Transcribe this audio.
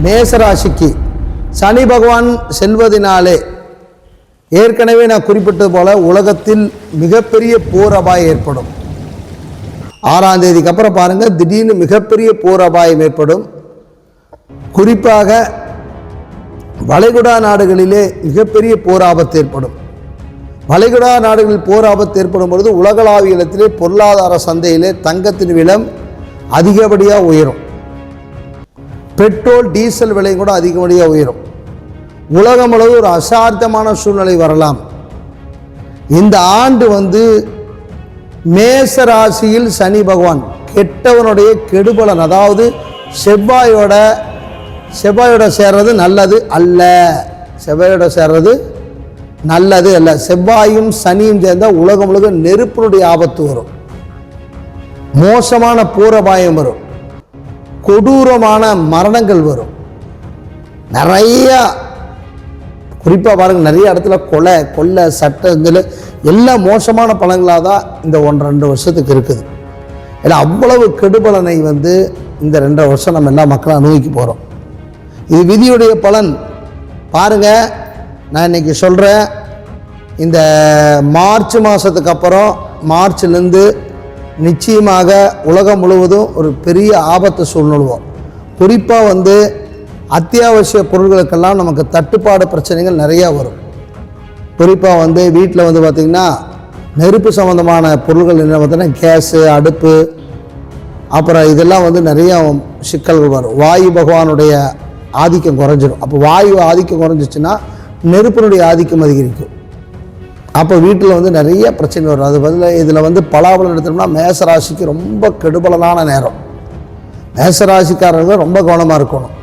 மேசராசிக்கு சனி பகவான் செல்வதினாலே ஏற்கனவே நான் குறிப்பிட்டது போல உலகத்தில் மிகப்பெரிய போர் அபாயம் ஏற்படும். 6ஆம் தேதிக்கு அப்புறம் பாருங்கள், திடீர்னு மிகப்பெரிய போர் அபாயம் ஏற்படும். குறிப்பாக வளைகுடா நாடுகளிலே மிகப்பெரிய போர் ஆபத்து ஏற்படும். வளைகுடா நாடுகளில் போர் ஆபத்து ஏற்படும் பொழுது உலகளாவிய இடத்திலே பொருளாதார சந்தையிலே தங்கத்தின் விலை அதிகப்படியாக உயரும். பெட்ரோல் டீசல் விலை கூட அதிகப்படியாக உயரும். உலகம் அளவு ஒரு அசாத்தியமான சூழ்நிலை வரலாம். இந்த ஆண்டு மேச ராசியில் சனி பகவான் கெட்டவனுடைய கெடுபலன், அதாவது செவ்வாயோட சேர்றது நல்லது அல்ல. செவ்வாயோட சேர்றது நல்லது அல்ல. செவ்வாயும் சனியும் சேர்ந்தால் உலகம் முழுக்க நெருப்பினுடைய ஆபத்து வரும், மோசமான போரபாயம் வரும், கொடூரமான மரணங்கள் வரும். நிறைய குறிப்பாக பாருங்கள், நிறைய இடத்துல கொள்ளை சட்டங்கள் எல்லாம் மோசமான பலன்களாக தான் இந்த 1-2 வருஷத்துக்கு இருக்குது. ஏன்னா அவ்வளவு கெடுபலனை இந்த 2.5 வருஷம் நம்ம எல்லா மக்களும் அனுபவிக்க போகிறோம். இது விதியுடைய பலன். பாருங்கள், நான் இன்றைக்கி சொல்கிறேன், இந்த மார்ச் மாதத்துக்கு அப்புறம் மார்ச்லேருந்து நிச்சயமாக உலகம் முழுவதும் ஒரு பெரிய ஆபத்து சூழ்நிலைவோம். குறிப்பாக அத்தியாவசிய பொருட்களுக்கெல்லாம் நமக்கு தட்டுப்பாடு பிரச்சனைகள் நிறையா வரும். குறிப்பாக வீட்டில் பார்த்திங்கன்னா நெருப்பு சம்மந்தமான பொருட்கள் என்ன பார்த்தீங்கன்னா கேஸு, அடுப்பு, அப்புறம் இதெல்லாம் நிறையா சிக்கல்கள் வரும். வாயு பகவானுடைய ஆதிக்கம் குறைஞ்சிடும். அப்போ வாயு ஆதிக்கம் குறைஞ்சிச்சுன்னா நெருப்பினுடைய ஆதிக்கம் அதிகரிக்கும். அப்போ வீட்டில் நிறைய பிரச்சனை வரும். அது பதில் இதில் பலாபலம் எடுத்தோம்னா மேசராசிக்கு ரொம்ப கெடுபலனான நேரம். மேசராசிக்காரர்கள் ரொம்ப கவனமாக இருக்கணும்.